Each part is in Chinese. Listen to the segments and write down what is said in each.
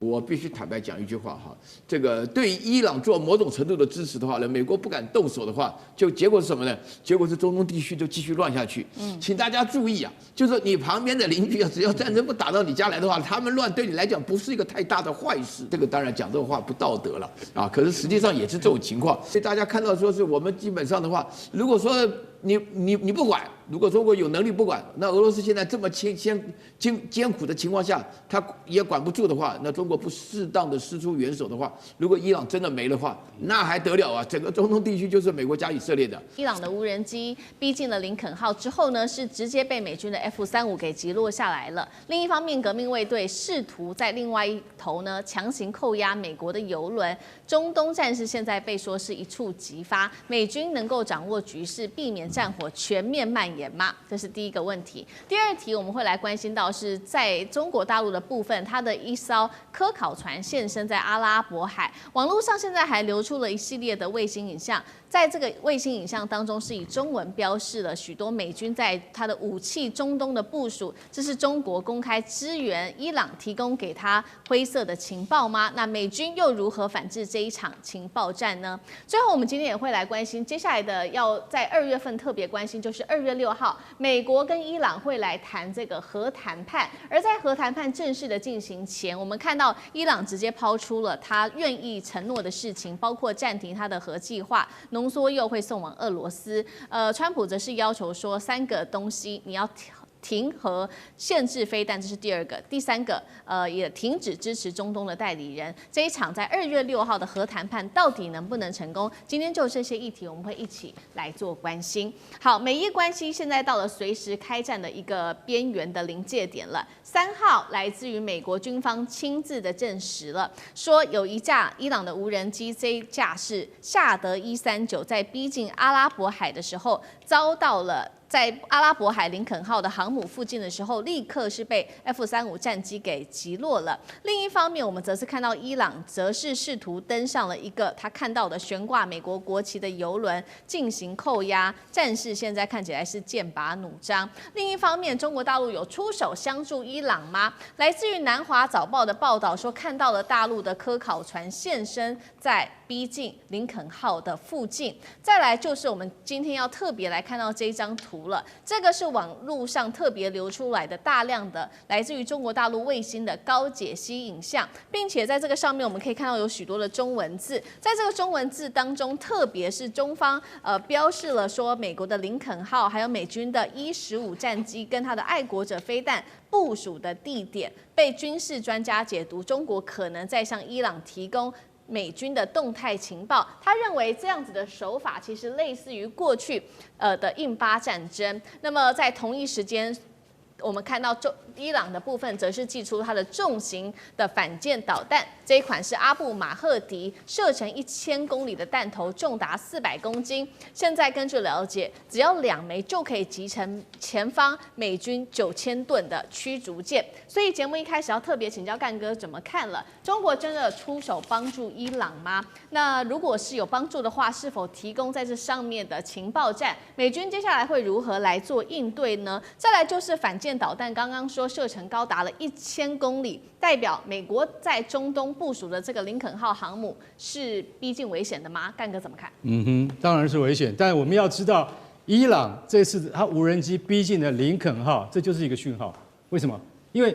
我必须坦白讲一句话哈，这个对于伊朗做某种程度的支持的话呢，美国不敢动手的话，就结果是什么呢？结果是中东地区就继续乱下去。请大家注意啊，就是你旁边的邻居啊，只要战争不打到你家来的话，他们乱对你来讲不是一个太大的坏事。这个当然讲这个话不道德了啊，可是实际上也是这种情况。所以大家看到说是我们基本上的话，如果说你不管，如果中国有能力不管，那俄罗斯现在这么艰苦的情况下，他也管不住的话，那中国不适当的施出援手的话，如果伊朗真的没的话，那还得了啊！整个中东地区就是美国加以色列的。伊朗的无人机逼近了林肯号之后呢，是直接被美军的 F-35给击落下来了。另一方面，革命卫队试图在另外一头呢强行扣押美国的油轮。中东战事现在被说是一触即发，美军能够掌握局势，避免战火全面蔓延吗？这是第一个问题。第二题我们会来关心到是在中国大陆的部分，它的一艘科考船现身在阿拉伯海，网络上现在还流出了一系列的卫星影像。在这个卫星影像当中，是以中文标示了许多美军在它的武器中东的部署，这是中国公开支援伊朗提供给他灰色的情报吗？那美军又如何反制这一场情报战呢？最后，我们今天也会来关心接下来的，要在2月份特别关心，就是2月6号，美国跟伊朗会来谈这个核谈判。而在核谈判正式的进行前，我们看到伊朗直接抛出了他愿意承诺的事情，包括暂停他的核计划。浓缩铀会送往俄罗斯，川普则是要求说3个东西你要停和限制飞弹，这是第2个。第3个，也停止支持中东的代理人。这一场在2月6号的核谈判到底能不能成功？今天就这些议题，我们会一起来做关心。好，美伊关系现在到了随时开战的一个边缘的临界点了。3号来自于美国军方亲自的证实了，说有一架伊朗的无人机，这一架是夏德139，在逼近阿拉伯海的时候遭到了。在阿拉伯海林肯号的航母附近的时候，立刻是被 F-35战机给击落了。另一方面，我们则是看到伊朗则是试图登上了一个他看到的悬挂美国国旗的油轮进行扣押，战事现在看起来是剑拔弩张。另一方面，中国大陆有出手相助伊朗吗？来自于南华早报的报道说，看到了大陆的科考船现身在逼近林肯号的附近。再来就是我们今天要特别来看到这一张图了，这个是网络上特别流出来的大量的来自于中国大陆卫星的高解析影像，并且在这个上面我们可以看到有许多的中文字，在这个中文字当中，特别是中方标示了说美国的林肯号还有美军的E-15战机跟它的爱国者飞弹部署的地点，被军事专家解读中国可能在向伊朗提供美军的动态情报。他认为这样子的手法其实类似于过去的印巴战争。那么在同一时间，我们看到伊朗的部分则是祭出它的重型的反舰导弹，这一款是阿布马赫迪，射程1000公里的弹头重达400公斤。现在根据了解，只要2枚就可以击沉前方美军9000吨的驱逐舰。所以节目一开始要特别请教干哥怎么看了？中国真的出手帮助伊朗吗？那如果是有帮助的话，是否提供在这上面的情报战？美军接下来会如何来做应对呢？再来就是反舰导弹，刚刚说射程高达了1000公里，代表美国在中东部署的这个林肯号航母是逼近危险的吗？干哥怎么看？当然是危险，但我们要知道，伊朗这次它无人机逼近了林肯号，这就是一个讯号。为什么？因为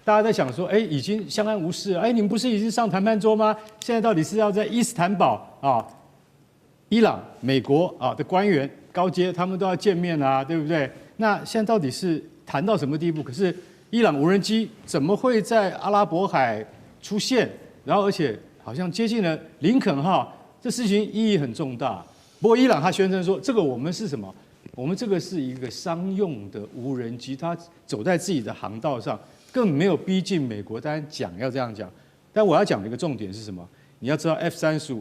大家在想说，已经相安无事了，你们不是已经上谈判桌吗？现在到底是要在伊斯坦堡啊，伊朗、美国的官员高阶他们都要见面啊，对不对？那现在到底是谈到什么地步？可是伊朗无人机怎么会在阿拉伯海出现？然后而且好像接近了林肯号，这事情意义很重大。不过伊朗他宣称说，这个我们是什么？我们这个是一个商用的无人机，它走在自己的航道上，根本没有逼近美国。当然讲要这样讲，但我要讲的一个重点是什么？你要知道 F-35，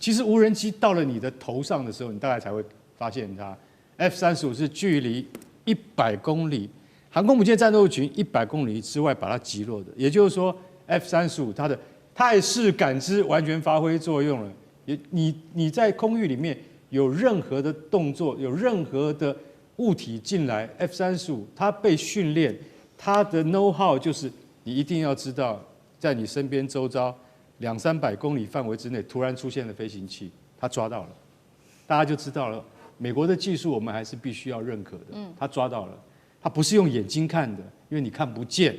其实无人机到了你的头上的时候，你大概才会发现它。F-35是距离100公里，航空母舰战斗群100公里之外把它击落的。也就是说 ，F-35它的态势感知完全发挥作用了。你在空域里面有任何的动作，有任何的物体进来 ，F-35它被训练，它的 know how 就是你一定要知道在你身边周遭200-300公里范围之内突然出现的飞行器，他抓到了，大家就知道了。美国的技术我们还是必须要认可的。他抓到了，他不是用眼睛看的，因为你看不见。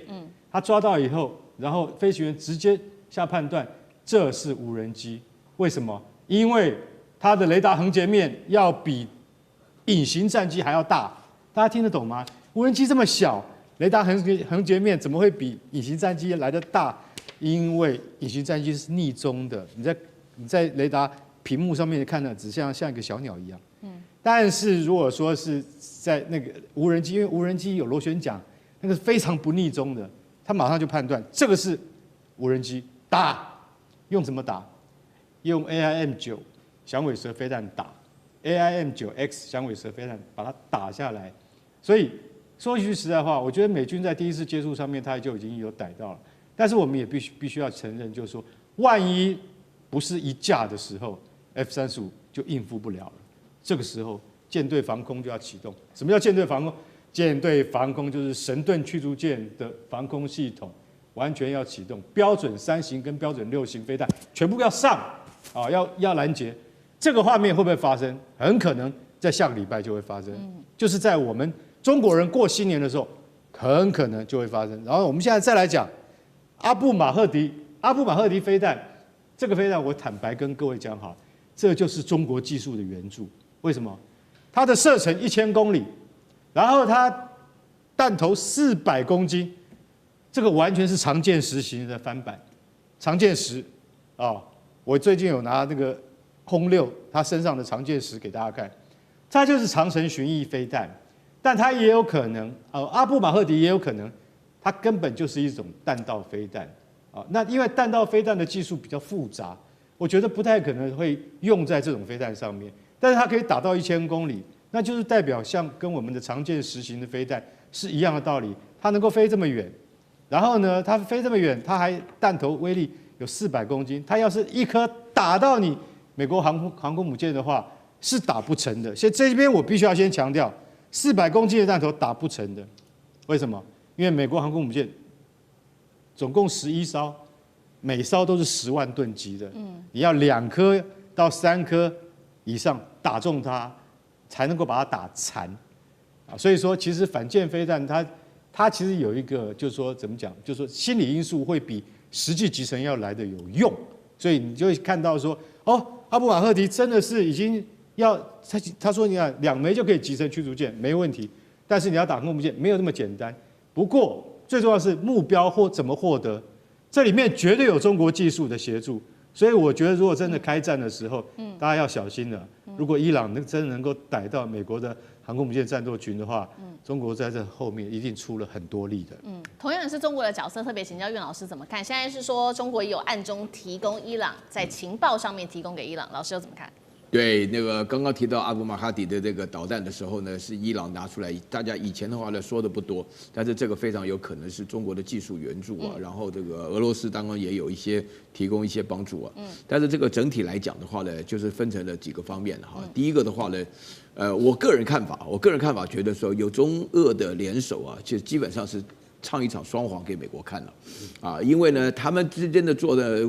他抓到以后，然后飞行员直接下判断这是无人机。为什么？因为它的雷达横截面要比隐形战机还要大。大家听得懂吗？无人机这么小，雷达横截面怎么会比隐形战机来得大？因为隐形战机是逆中的，你在雷达屏幕上面看的，只像一个小鸟一样。但是如果说是在那个无人机，因为无人机有螺旋桨，那个是非常不逆中的，他马上就判断这个是无人机，打。用怎么打？用 AIM-9响尾蛇飞弹打 ，AIM-9X 响尾蛇飞弹把它打下来。所以说句实在话，我觉得美军在第一次接触上面，他就已经有逮到了。但是我们也必须要承认，就是说，万一不是一架的时候 ，F-35就应付不了了。这个时候，舰队防空就要启动。什么叫舰队防空？舰队防空就是神盾驱逐舰的防空系统，完全要启动。标准3型跟标准6型飞弹全部要上啊，要拦截。这个画面会不会发生？很可能在下个礼拜就会发生，就是在我们中国人过新年的时候，很可能就会发生。然后我们现在再来讲阿布马赫迪飞弹，这个飞弹我坦白跟各位讲好，这就是中国技术的援助。为什么？它的射程1000公里，然后它弹头400公斤，这个完全是常见10型的翻版。常见10啊，我最近有拿那个轰6它身上的常见10给大家看，它就是长程巡弋飞弹，但它也有可能阿布马赫迪也有可能，它根本就是一种弹道飞弹啊。那因为弹道飞弹的技术比较复杂，我觉得不太可能会用在这种飞弹上面。但是它可以打到1000公里，那就是代表像跟我们的常见10型的飞弹是一样的道理。它能够飞这么远，然后呢，它飞这么远，它还弹头威力有400公斤。它要是一颗打到你美国航空母舰的话，是打不成的。所以这边我必须要先强调，400公斤的弹头打不成的。为什么？因为美国航空母舰总共11艘，每艘都是10万吨级的。你要2颗到3颗以上打中它，才能够把它打残啊。所以说，其实反舰飞弹它其实有一个，就是说怎么讲，就是说心理因素会比实际集成要来的有用。所以你就会看到说，阿布马赫迪真的是已经要他说你看2枚就可以集成驱逐舰没问题，但是你要打航空母舰没有那么简单。不过最重要的是目标或怎么获得，这里面绝对有中国技术的协助。所以我觉得，如果真的开战的时候，大家要小心了。如果伊朗真的能够逮到美国的航空母舰战斗群的话，中国在这后面一定出了很多力的。同样是中国的角色，特别请教苑老师怎么看？现在是说中国也有暗中提供伊朗在情报上面提供给伊朗，老师又怎么看？对，那个刚刚提到阿布马哈迪的这个导弹的时候呢，是伊朗拿出来，大家以前的话呢说的不多，但是这个非常有可能是中国的技术援助啊，然后这个俄罗斯当然也有一些提供一些帮助啊，但是这个整体来讲的话呢，就是分成了几个方面哈。第一个的话呢，我个人看法觉得说有中俄的联手啊，其实基本上是唱一场双簧给美国看了，啊，因为呢，他们之间的做的，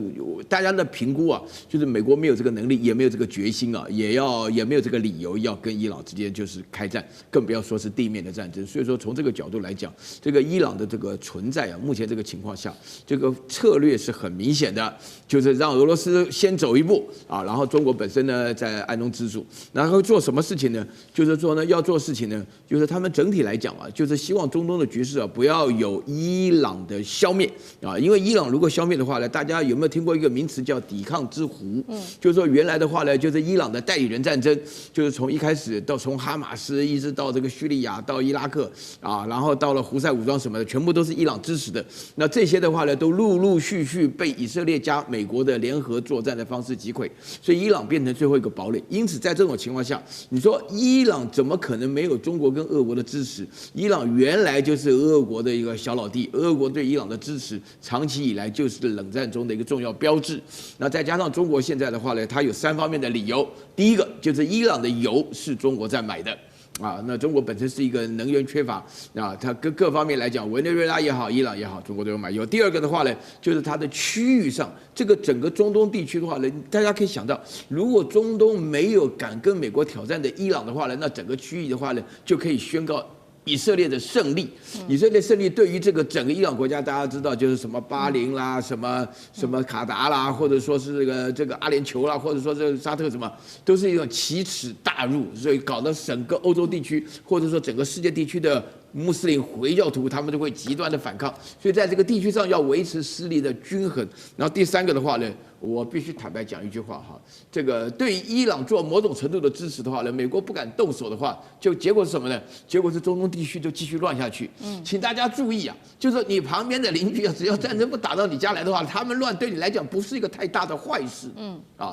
大家的评估啊，就是美国没有这个能力，也没有这个决心啊，也没有这个理由要跟伊朗之间就是开战，更不要说是地面的战争。所以说，从这个角度来讲，这个伊朗的这个存在啊，目前这个情况下，这个策略是很明显的，就是让俄罗斯先走一步啊，然后中国本身呢在暗中资助，然后做什么事情呢？就是说呢，要做事情呢，就是他们整体来讲啊，就是希望中东的局势啊不要有伊朗的消灭啊，因为伊朗如果消灭的话呢，大家有没有听过一个名词叫抵抗之湖？就是说原来的话呢，就是伊朗的代理人战争，就是从一开始到从哈马斯一直到这个叙利亚到伊拉克啊，然后到了胡塞武装什么的，全部都是伊朗支持的。那这些的话呢，都陆陆续续被以色列加美国的联合作战的方式击溃，所以伊朗变成最后一个堡垒。因此在这种情况下，你说伊朗怎么可能没有中国跟俄国的支持？伊朗原来就是俄国的一个小老弟，俄国对伊朗的支持长期以来就是冷战中的一个重要标志。那再加上中国现在的话呢，它有3方面的理由。第一个就是伊朗的油是中国在买的。啊，那中国本身是一个能源缺乏啊，它各方面来讲，委内瑞拉也好，伊朗也好，中国都有买油。第二个的话呢，就是它的区域上，这个整个中东地区的话呢，大家可以想到，如果中东没有敢跟美国挑战的伊朗的话呢，那整个区域的话呢，就可以宣告以色列的胜利。以色列胜利对于这个整个伊朗国家，大家知道就是什么巴林啦，什么卡达啦，或者说是这个阿联酋啦，或者说这个沙特什么，都是一种奇耻大辱，所以搞得整个欧洲地区或者说整个世界地区的穆斯林回教徒，他们都会极端的反抗。所以在这个地区上要维持势力的均衡。然后第三个的话呢，我必须坦白讲一句话哈，这个对于伊朗做某种程度的支持的话呢，美国不敢动手的话，就结果是什么呢？结果是中东地区就继续乱下去。请大家注意啊，就是你旁边的邻居啊，只要战争不打到你家来的话，他们乱对你来讲不是一个太大的坏事。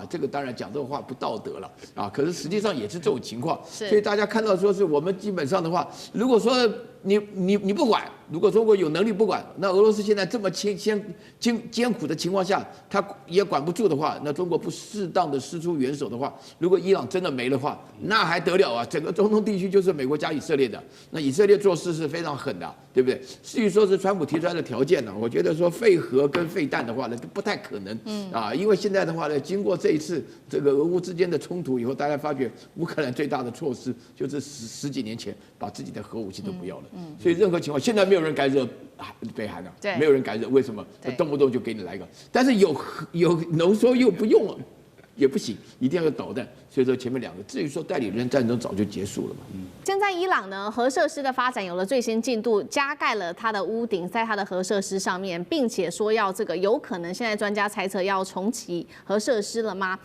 这个当然讲这种话不道德了啊，可是实际上也是这种情况。所以大家看到说是我们基本上的话，如果说你不管，如果中国有能力不管，那俄罗斯现在这么艰苦的情况下，他也管不住的话，那中国不适当的施出援手的话，如果伊朗真的没的话，那还得了啊？整个中东地区就是美国加以色列的，那以色列做事是非常狠的，对不对？至于说是川普提出来的条件呢，我觉得说废核跟废弹的话呢，都不太可能。因为现在的话呢，经过这一次这个俄乌之间的冲突以后，大家发觉乌克兰最大的措施就是十几年前把自己的核武器都不要了。所以任何情况，现在没有人敢惹北韩了，没有人敢惹，为什么？动不动就给你来一个，但是有浓缩又不用了，也不行，一定要有导弹。所以说前面两个，至于说代理人战争早就结束了嘛。现在伊朗呢，核设施的发展有了最新进度，加盖了它的屋顶，在它的核设施上面，并且说要这个有可能，现在专家猜测要重启核设施了吗？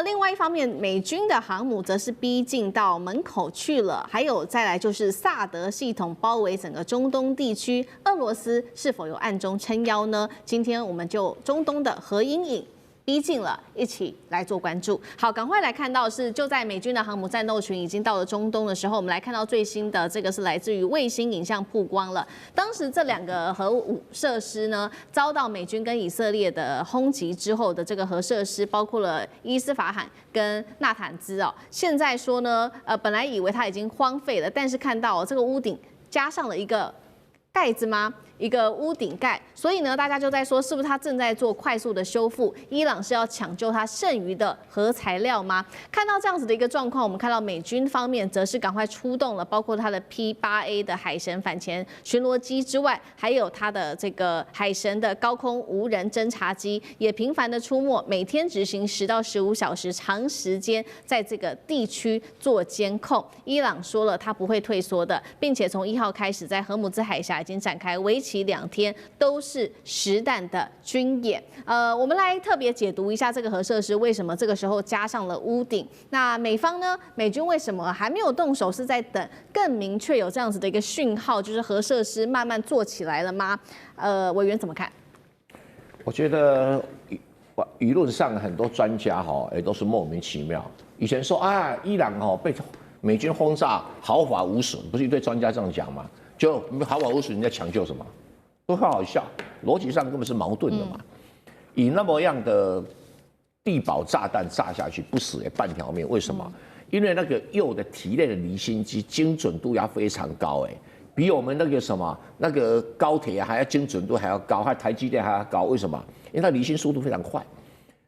另外一方面，美军的航母则是逼近到门口去了，还有再来就是萨德系统包围整个中东地区，俄罗斯是否有暗中撑腰呢？今天我们就中东的核阴影逼近了，一起来做关注。好，赶快来看到是就在美军的航母战斗群已经到了中东的时候，我们来看到最新的这个是来自于卫星影像曝光了。当时这两个核武设施呢，遭到美军跟以色列的轰击之后的这个核设施，包括了伊斯法罕跟纳坦兹哦。现在说呢，本来以为它已经荒废了，但是看到这个屋顶加上了一个盖子吗？一个屋顶盖，所以呢，大家就在说，是不是他正在做快速的修复？伊朗是要抢救它剩余的核材料吗？看到这样子的一个状况，我们看到美军方面则是赶快出动了，包括它的 P8A 的海神反潜巡逻机之外，还有它的这个海神的高空无人侦察机，也频繁的出没，每天执行10到15小时长时间在这个地区做监控。伊朗说了，他不会退缩的，并且从1号开始，在荷姆兹海峡已经展开为期2天都是实弹的军演。我们来特别解读一下这个核设施为什么这个时候加上了屋顶。那美方呢？美军为什么还没有动手？是在等更明确有这样子的一个讯号，就是核设施慢慢做起来了吗？委员怎么看？我觉得舆论上很多专家也都是莫名其妙。以前说啊，伊朗被美军轰炸毫发无损，不是一堆专家这样讲吗？就毫发无损，你在抢救什么？都很好笑，逻辑上根本是矛盾的嘛。以那么样的地堡炸弹炸下去，不死也半条命。为什么？因为那个铀的提炼的离心机精准度要非常高，比我们那个什么那个高铁还要精准度还要高，还台积电还要高。为什么？因为它离心速度非常快，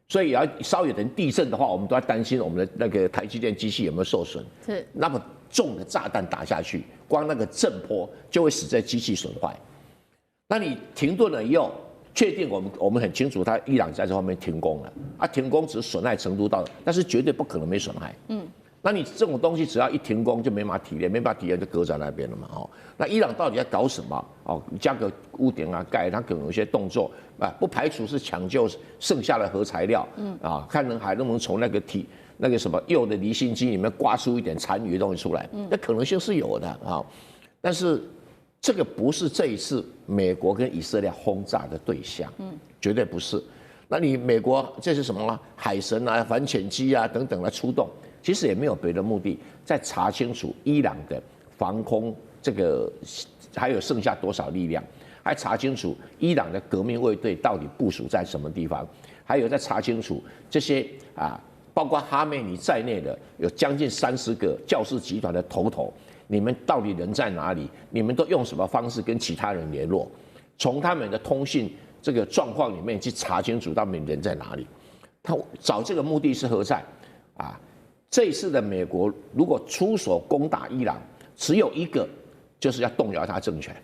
所以要稍有点地震的话，我们都要担心我们的那个台积电机器有没有受损。是那么重的炸弹打下去，光那个震波就会使这机器损坏。那你停顿了以后，确定我们很清楚，伊朗在这方面停工了啊，停工只是损害程度到，但是绝对不可能没损害。那你这种东西只要一停工就没法提炼，没法提炼就搁在那边了嘛。那伊朗到底在搞什么？加个屋顶啊盖，它可能有一些动作啊，不排除是抢救剩下的核材料，看还能不能从那个什么铀的离心机里面刮出一点残余的东西出来，那可能性是有的啊，但是。这个不是这一次美国跟以色列轰炸的对象，绝对不是。那你美国这是什么海神啊、反潜机啊等等来出动，其实也没有别的目的，在查清楚伊朗的防空这个还有剩下多少力量，还查清楚伊朗的革命卫队到底部署在什么地方，还有在查清楚这些包括哈梅尼在内的有将近30个教士集团的头，你们到底人在哪里？你们都用什么方式跟其他人联络？从他们的通信这个状况里面去查清楚他们人在哪里。他找这个目的是何在？啊，这一次的美国如果出手攻打伊朗，只有一个，就是要动摇他政权。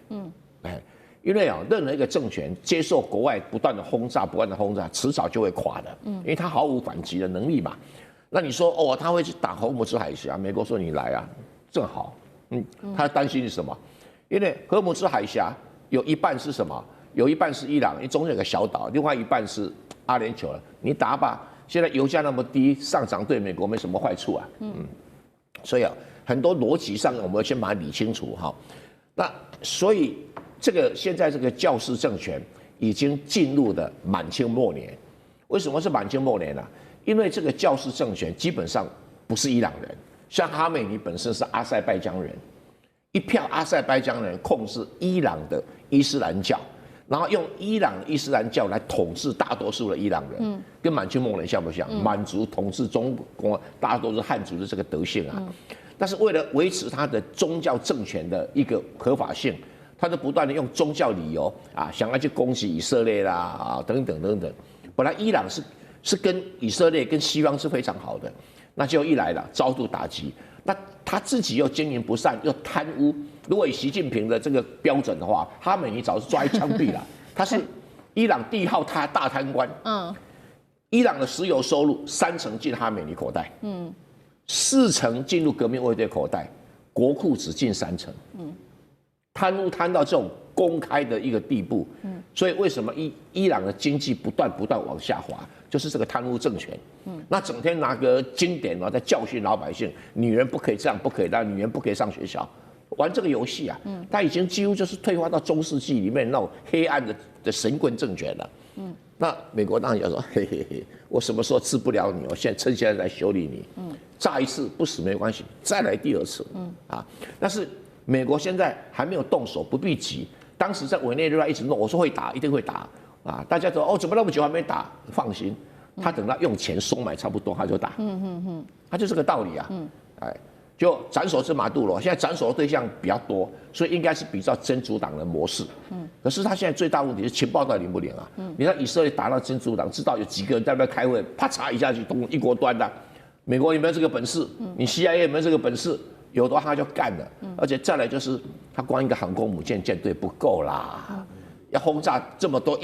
因为任何一个政权接受国外不断的轰炸，迟早就会垮的。因为他毫无反击的能力嘛。那你说哦，他会去打荷姆兹海峡？美国说你来啊，正好。他担心是什么？因为荷姆兹海峡有一半是什么？有一半是伊朗，因为中间有个小岛，另外一半是阿联酋了。你打吧，现在油价那么低，上涨对美国没什么坏处啊。所以很多逻辑上我们要先把它理清楚哈。那所以现在这个教士政权已经进入了满清末年。为什么是满清末年呢？因为这个教士政权基本上不是伊朗人。像哈梅尼本身是阿塞拜疆人，一票阿塞拜疆人控制伊朗的伊斯兰教，然后用伊朗的伊斯兰教来统治大多数的伊朗人，跟满清末年像不像？满族统治中国，大家都是汉族的这个德性啊。但是为了维持他的宗教政权的一个合法性，他就不断的用宗教理由啊，想要去攻击以色列啦啊等等。本来伊朗是跟以色列跟西方是非常好的。那就一来了，遭到打击。那他自己又经营不善，又贪污。如果以习近平的这个标准的话，哈梅尼早就抓去枪毙了。他是伊朗第一号大贪官。伊朗的石油收入3成进哈梅尼口袋，4成进入革命卫队口袋，国库只进3成。贪污贪到这种公开的一个地步。所以为什么伊朗的经济不断往下滑？就是这个贪污政权，那整天拿个经典在教训老百姓，女人不可以这样，不可以那，女人不可以上学校，玩这个游戏啊，他已经几乎就是退化到中世纪里面那种黑暗的神棍政权了。那美国当然要说，嘿，我什么时候治不了你，我趁现在来修理你，炸一次不死没关系，再来第2次，但是美国现在还没有动手，不必急。当时在委内瑞拉一直弄，我说会打，一定会打。大家说哦，怎么那么久还没打？放心，他等他用钱收买差不多，他就打。他就这个道理啊。就斩首是马杜罗，现在斩首的对象比较多，所以应该是比较真主党的模式。可是他现在最大问题是情报到底灵不灵啊？你看以色列打到真主党，知道有几个人在那边开会，啪嚓一下就一锅端了。美国有没有这个本事？你 CIA 有没有这个本事？有的话他就干了。而且再来就是他光一个航空母舰舰队不够啦。要轰炸这么多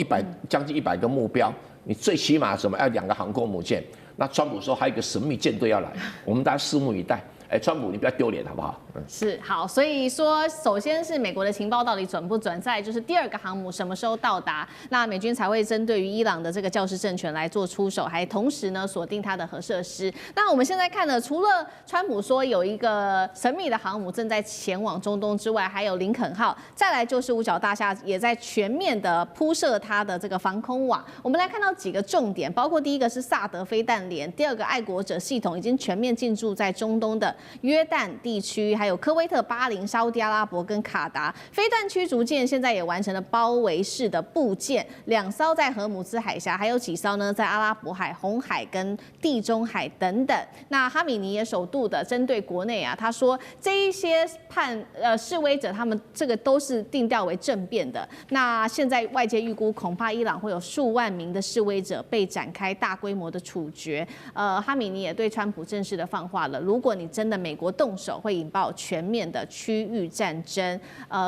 将近100个目标，你最起码什么要2个航空母舰？那川普说还有一个神秘舰队要来，我们大家拭目以待。川普你不要丢脸好不好？是好，所以说首先是美国的情报到底准不准，再来就是第2个航母什么时候到达，那美军才会针对于伊朗的这个教士政权来做出手，还同时呢锁定它的核设施。那我们现在看呢，除了川普说有一个神秘的航母正在前往中东之外，还有林肯号，再来就是五角大厦也在全面的铺设它的这个防空网。我们来看到几个重点，包括第一个是萨德飞弹连，第2个爱国者系统已经全面进驻在中东的约旦地区，还有科威特、巴林、沙烏地阿拉伯跟卡达。飞弹驱逐舰现在也完成了包围式的布建，2艘在荷姆兹海峡，还有几艘呢在阿拉伯海、红海跟地中海等等。那哈米尼也首度的针对国内啊，他说这一些示威者他们这个都是定调为政变的。那现在外界预估恐怕伊朗会有数万名的示威者被展开大规模的处决。哈米尼也对川普正式的放话了，如果你真的美国动手，会引爆全面的区域战争。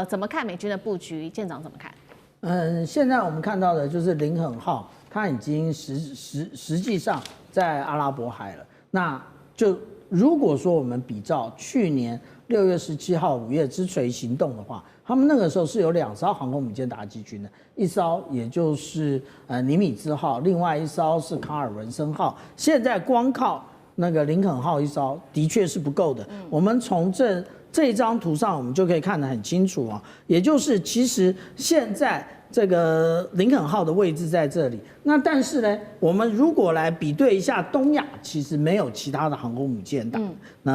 怎么看美军的布局？舰长怎么看？现在我们看到的就是林肯号，它已经实际上在阿拉伯海了。那就如果说我们比照去年6月17号5月之锤行动的话，他们那个时候是有2艘航空母舰打击群的，一艘也就是尼米兹号，另外一艘是卡尔文森号。现在光靠那个林肯号一艘的确是不够的。我们从这一张图上，我们就可以看得很清楚啊。也就是其实现在这个林肯号的位置在这里，那但是呢，我们如果来比对一下东亚，其实没有其他的航空母舰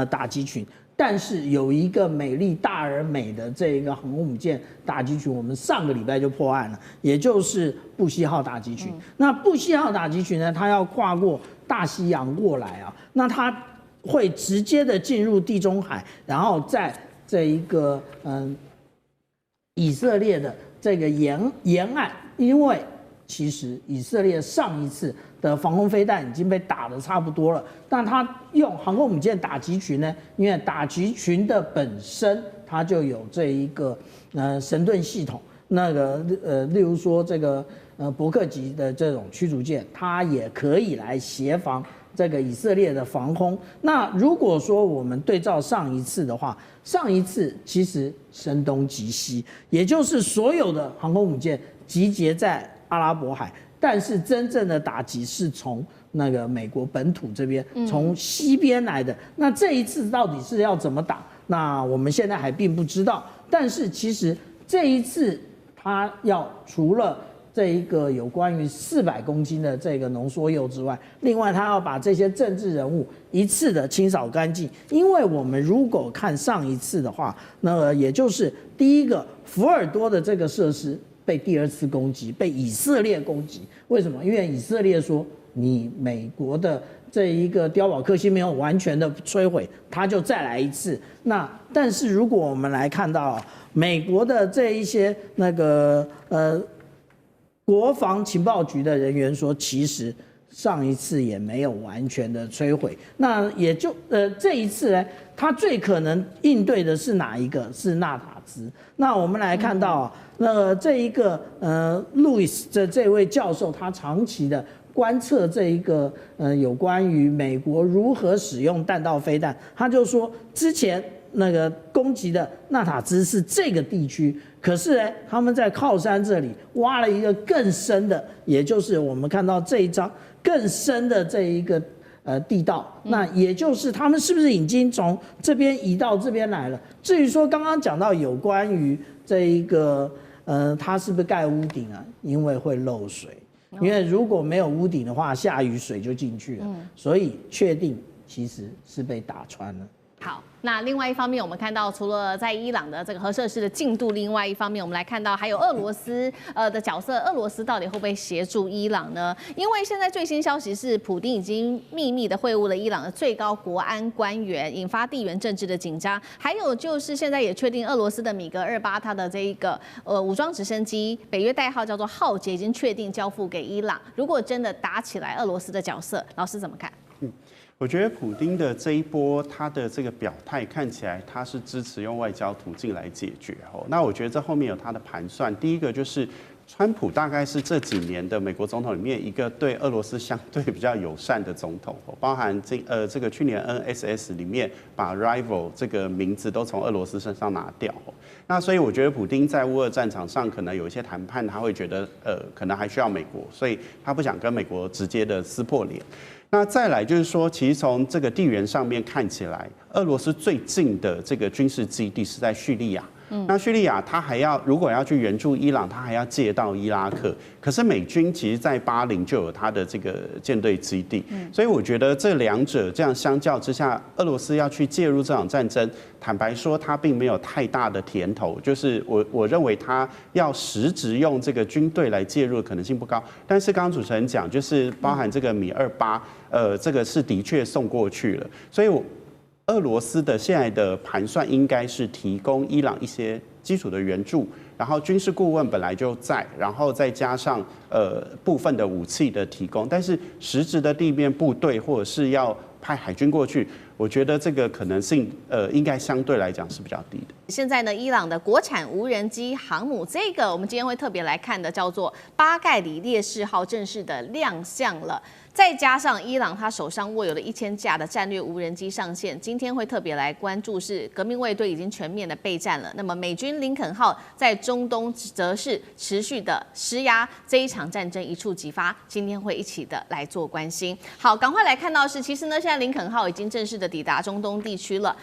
打击群。但是有一个美丽大而美的这一个航空母舰打击群，我们上个礼拜就破案了，也就是布希号打击群。那布希号打击群呢，它要跨过大西洋过来啊，那它会直接的进入地中海，然后在这一个以色列的这个沿岸，因为其实以色列上一次的防空飞弹已经被打得差不多了，但它用航空母舰打击群呢，因为打击群的本身它就有这一个神盾系统，那个例如说这个伯克级的这种驱逐舰，它也可以来协防这个以色列的防空。那如果说我们对照上一次的话，上一次其实声东击西，也就是所有的航空母舰集结在阿拉伯海，但是真正的打击是从那个美国本土这边，从西边来的。那这一次到底是要怎么打？那我们现在还并不知道。但是其实这一次它要除了这一个有关于400公斤的这个浓缩铀之外，另外他要把这些政治人物一次的清扫干净。因为我们如果看上一次的话，那也就是第一个福尔多的这个设施被第二次攻击，被以色列攻击。为什么？因为以色列说你美国的这一个碉堡克星没有完全的摧毁，他就再来一次。那但是如果我们来看到美国的这一些那个国防情报局的人员说，其实上一次也没有完全的摧毁。那也就这一次呢，他最可能应对的是哪一个？是纳塔兹。那我们来看到这一个路易斯的这位教授，他长期的观测这一个有关于美国如何使用弹道飞弹，他就说之前那个攻击的纳塔兹是这个地区，可是呢，他们在靠山这里挖了一个更深的，也就是我们看到这一张更深的这一个地道，那也就是他们是不是已经从这边移到这边来了？至于说刚刚讲到有关于这一个它是不是盖屋顶啊？因为会漏水，因为如果没有屋顶的话，下雨水就进去了，所以确定其实是被打穿了。好，那另外一方面，我们看到除了在伊朗的这个核设施的进度，另外一方面，我们来看到还有俄罗斯的角色，俄罗斯到底会不会协助伊朗呢？因为现在最新消息是，普丁已经秘密的会晤了伊朗的最高国安官员，引发地缘政治的紧张。还有就是现在也确定，俄罗斯的米格28它的这一个武装直升机，北约代号叫做浩劫，已经确定交付给伊朗。如果真的打起来，俄罗斯的角色，老师怎么看？我觉得普丁的这一波，他的这个表态看起来他是支持用外交途径来解决哦。那我觉得这后面有他的盘算。第一个就是川普大概是这几年的美国总统里面一个对俄罗斯相对比较友善的总统，包含这个去年 NSS 里面把 rival 这个名字都从俄罗斯身上拿掉。那所以我觉得普丁在乌俄战场上可能有一些谈判，他会觉得可能还需要美国，所以他不想跟美国直接的撕破脸。那再来就是说，其实从这个地缘上面看起来，俄罗斯最近的这个军事基地是在叙利亚。那叙利亚它还要如果要去援助伊朗，它还要借到伊拉克。可是美军其实在巴林就有它的这个舰队基地，所以我觉得这两者这样相较之下，俄罗斯要去介入这场战争，坦白说它并没有太大的甜头。就是我认为它要实质用这个军队来介入的可能性不高。但是刚刚主持人讲，就是包含这个米28，这个是的确送过去了，所以俄罗斯的现在的盘算应该是提供伊朗一些基础的援助，然后军事顾问本来就在，然后再加上部分的武器的提供，但是实质的地面部队或者是要派海军过去，我觉得这个可能性应该相对来讲是比较低的。现在呢，伊朗的国产无人机航母，这个我们今天会特别来看的，叫做巴盖里烈士号正式的亮相了。再加上伊朗他手上握有了1000架的战略无人机上线，今天会特别来关注是革命卫队已经全面的备战了。那么美军林肯号在中东则是持续的施压，这一场战争一触即发。今天会一起的来做关心。好，赶快来看到是，其实呢，现在林肯号已经正式的抵达中东地区了。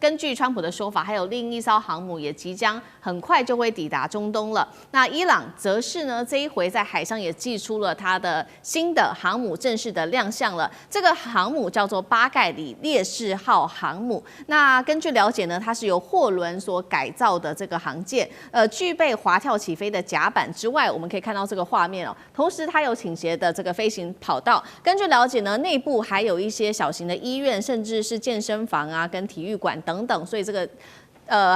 根据川普的说法，还有另一艘航母也即将很快就会抵达中东了。那伊朗则是呢，这一回在海上也祭出了它的新的航母正式的亮相了。这个航母叫做巴盖里烈士号航母。那根据了解呢，它是由货轮所改造的这个航舰，具备滑跳起飞的甲板之外，我们可以看到这个画面哦。同时，它有倾斜的这个飞行跑道。根据了解呢，内部还有一些小型的医院，甚至是健身房啊，跟体育馆等等，所以这个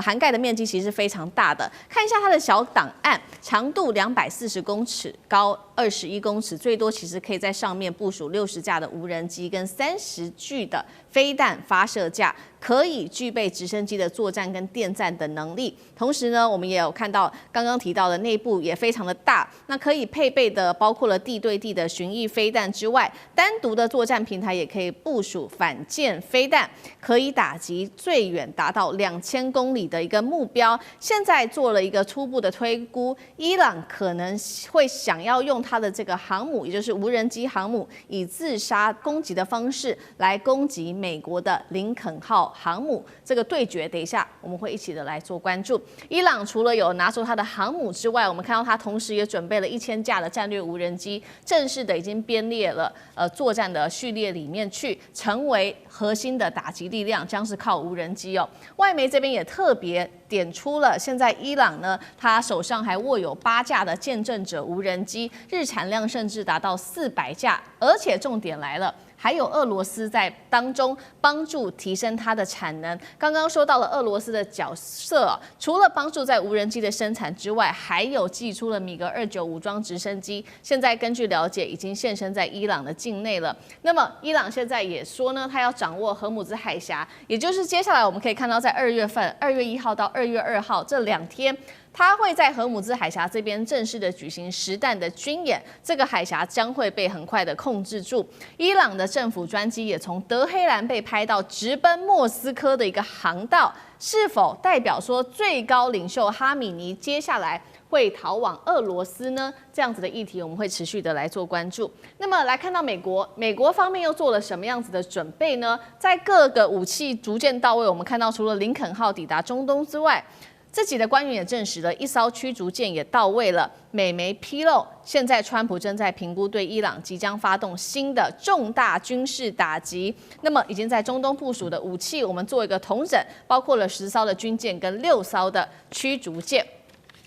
涵盖的面积其实非常大的。看一下它的小档案，长度240公尺，高21公尺，最多其实可以在上面部署60架的无人机跟30具的飞弹发射架，可以具备直升机的作战跟电战的能力。同时呢，我们也有看到刚刚提到的内部也非常的大，那可以配备的包括了地对地的巡弋飞弹之外，单独的作战平台也可以部署反舰飞弹，可以打击最远达到2000公里的一个目标。现在做了一个初步的推估，伊朗可能会想要用它的这个航母，也就是无人机航母，以自杀攻击的方式来攻击美国的林肯号航母。这个对决，等一下我们会一起的来做关注。伊朗除了有拿出它的航母之外，我们看到它同时也准备了1000架的战略无人机，正式的已经编列了作战的序列里面去，成为核心的打击力量，将是靠无人机哦。外媒这边也特别点出了，现在伊朗呢，他手上还握有8架的见证者无人机，日产量甚至达到400架，而且重点来了。还有俄罗斯在当中帮助提升它的产能。刚刚说到了俄罗斯的角色，除了帮助在无人机的生产之外，还有寄出了米格29武装直升机。现在根据了解，已经现身在伊朗的境内了。那么伊朗现在也说呢，他要掌握荷姆兹海峡，也就是接下来我们可以看到，在2月份，2月1号到2月2号这2天。它会在荷姆兹海峡这边正式的举行实弹的军演，这个海峡将会被很快的控制住。伊朗的政府专机也从德黑兰被拍到直奔莫斯科的一个航道，是否代表说最高领袖哈米尼接下来会逃往俄罗斯呢？这样子的议题我们会持续的来做关注。那么来看到美国方面又做了什么样子的准备呢？在各个武器逐渐到位，我们看到除了林肯号抵达中东之外，自己的官员也证实了，一艘驱逐舰也到位了。美媒披露，现在川普正在评估对伊朗即将发动新的重大军事打击。那么已经在中东部署的武器，我们做一个统整，包括了10艘的军舰跟6艘的驱逐舰。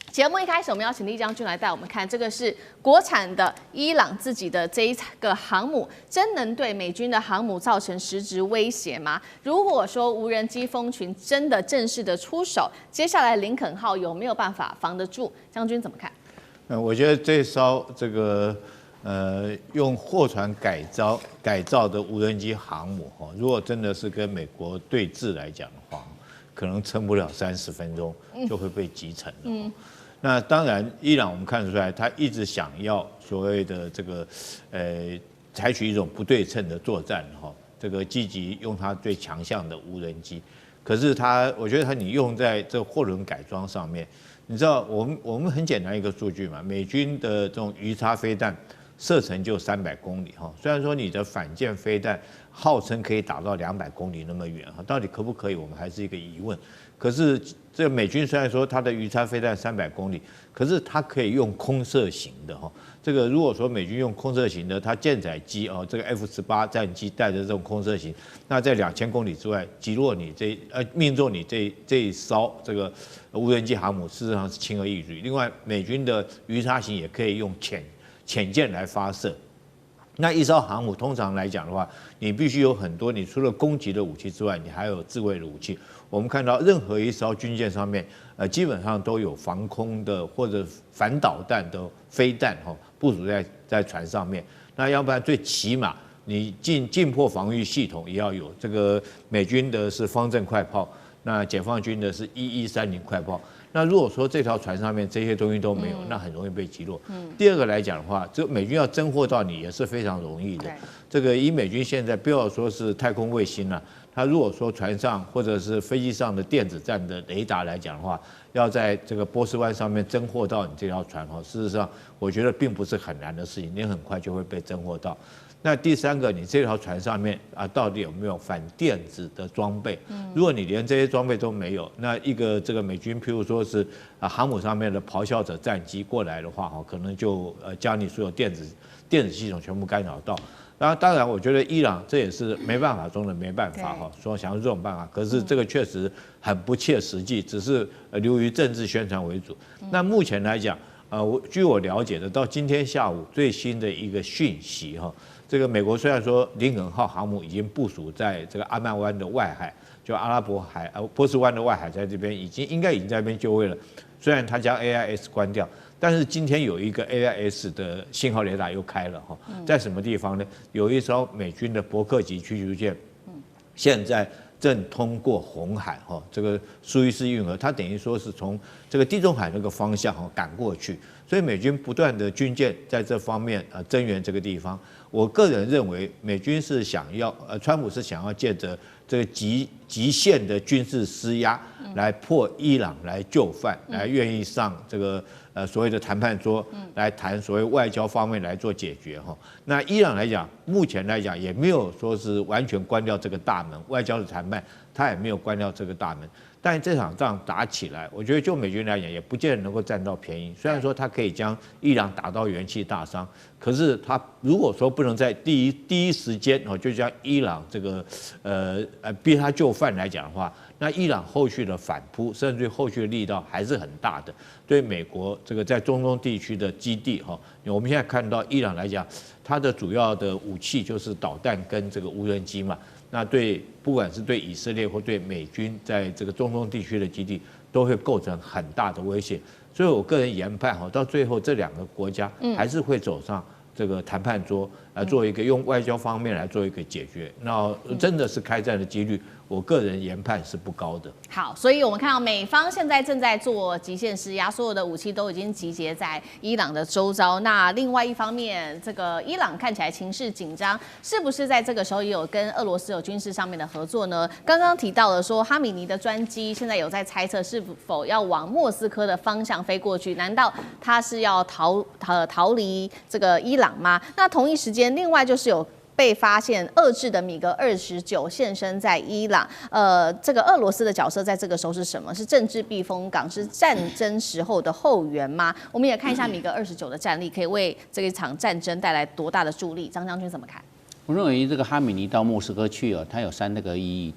节目一开始，我们要请厉将军来带我们看，这个是国产的伊朗自己的这一个航母，真能对美军的航母造成实质威胁吗？如果说无人机蜂群真的正式的出手，接下来林肯号有没有办法防得住？将军怎么看？我觉得这艘这个用货船改造的无人机航母哈，如果真的是跟美国对峙来讲的话，可能撑不了30分钟就会被击沉了。那当然，伊朗我们看得出来，他一直想要所谓的这个采取一种不对称的作战哈，这个积极用它最强项的无人机。可是我觉得你用在这货轮改装上面，你知道我们很简单一个数据嘛，美军的这种鱼叉飞弹射程就300公里哈，虽然说你的反舰飞弹号称可以打到200公里那么远哈，到底可不可以，我们还是一个疑问。可是这个美军虽然说它的鱼叉飞弹300公里，可是它可以用空射型的哈。这个如果说美军用空射型的，它舰载机哦，这个 F-18战机带着这种空射型，那在2000公里之外击落你命中你这一艘这个无人机航母，事实上是轻而易举。另外，美军的鱼叉型也可以用潜舰来发射。那一艘航母通常来讲的话，你必须有很多，你除了攻击的武器之外，你还有自卫的武器。我们看到任何一艘军舰上面，基本上都有防空的或者反导弹的飞弹部署在船上面。那要不然最起码你近迫防御系统也要有。这个美军的是方阵快炮，那解放军的是1130快炮。那如果说这条船上面这些东西都没有，那很容易被击落。第二个来讲的话，这美军要侦获到你也是非常容易的。这个以美军现在不要说是太空卫星了，它如果说船上或者是飞机上的电子战的雷达来讲的话，要在这个波斯湾上面侦获到你这条船事实上我觉得并不是很难的事情，你很快就会被侦获到。那第三个，你这条船上面到底有没有反电子的装备？如果你连这些装备都没有，那一个这个美军，譬如说是航母上面的咆哮者战机过来的话，可能就将你所有电子系统全部干扰到。当然，我觉得伊朗这也是没办法中的没办法说想用这种办法，可是这个确实很不切实际，只是流于政治宣传为主。那目前来讲，据我了解的，到今天下午最新的一个讯息这个美国虽然说林肯号航母已经部署在这个阿曼湾的外海，就阿拉伯海波斯湾的外海，在这边应该已经在那边就位了。虽然它将 AIS 关掉，但是今天有一个 AIS 的信号雷达又开了在什么地方呢？有一艘美军的伯克级驱逐舰，现在正通过红海这个苏伊士运河，它等于说是从这个地中海那个方向赶过去，所以美军不断的军舰在这方面增援这个地方。我个人认为，美军是想要川普是想要借着这个极限的军事施压，来迫伊朗来就范，来愿意上这个所谓的谈判桌，来谈所谓外交方面来做解决那伊朗来讲，目前来讲也没有说是完全关掉这个大门，外交的谈判他也没有关掉这个大门。但这场仗打起来，我觉得就美军来讲，也不见得能够占到便宜。虽然说他可以将伊朗打到元气大伤，可是他如果说不能在第一时间就将伊朗这个逼他就范来讲的话，那伊朗后续的反扑，甚至后续的力道还是很大的。对美国这个在中东地区的基地我们现在看到伊朗来讲，它的主要的武器就是导弹跟这个无人机嘛。那不管是对以色列或对美军在这个中东地区的基地，都会构成很大的威胁。所以我个人研判到最后这两个国家还是会走上这个谈判桌，来做一个用外交方面来做一个解决。那真的是开战的几率，我个人研判是不高的。好，所以我们看到美方现在正在做极限施压，所有的武器都已经集结在伊朗的周遭。那另外一方面，这个伊朗看起来情势紧张，是不是在这个时候也有跟俄罗斯有军事上面的合作呢？刚刚提到了说，哈米尼的专机现在有在猜测是否要往莫斯科的方向飞过去，难道他是要逃离这个伊朗吗？那同一时间，另外就是有被发现遏制的米格29现身在伊朗，这个俄罗斯的角色在这个时候是什么？是政治避风港，是战争时候的后援吗？我们也看一下米格29的战力，可以为这一场战争带来多大的助力？张将军怎么看？我认为这个哈米尼到莫斯科去它有3个意义，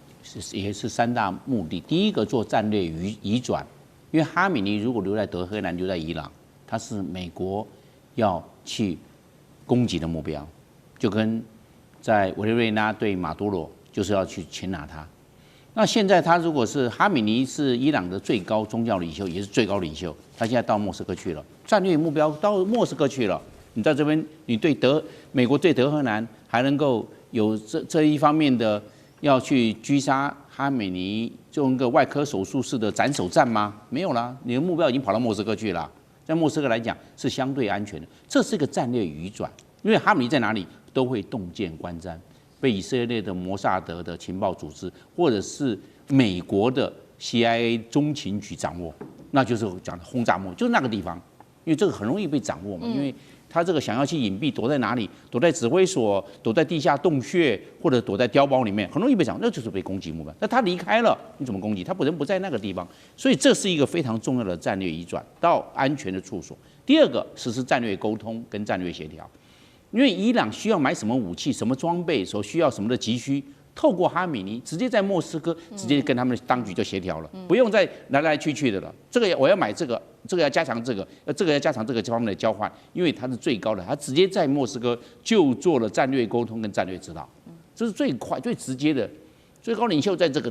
也是3大目的。第一个做战略移转，因为哈米尼如果留在德黑兰，留在伊朗，它是美国要去攻击的目标，就跟在委内瑞拉对马杜罗就是要去擒拿他。那现在他如果是哈米尼是伊朗的最高宗教领袖，也是最高领袖，他现在到莫斯科去了，战略目标到莫斯科去了。你在这边，你对美国对德黑兰还能够有这一方面的要去狙杀哈米尼，用一个外科手术式的斩首战吗？没有啦，你的目标已经跑到莫斯科去了。在莫斯科来讲是相对安全的，这是一个战略移转，因为哈米尼在哪里都会洞见观瞻，被以色列的摩萨德的情报组织，或者是美国的 CIA 中情局掌握，那就是讲的轰炸幕，就是那个地方，因为这个很容易被掌握嘛，因为他这个想要去隐蔽，躲在哪里？躲在指挥所，躲在地下洞穴，或者躲在碉堡里面，很容易被掌握，那就是被攻击目标。那他离开了，你怎么攻击？他人不在那个地方，所以这是一个非常重要的战略移转到安全的处所。第二个，实施战略沟通跟战略协调。因为伊朗需要买什么武器、什么装备，所需要什么的急需，透过哈米尼直接在莫斯科直接跟他们当局就协调了，不用再来来去去的了。这个我要买这个，这个要加强这个，这个要加强这个方面的交换，因为它是最高的，他直接在莫斯科就做了战略沟通跟战略指导，这是最快、最直接的。最高领袖在这个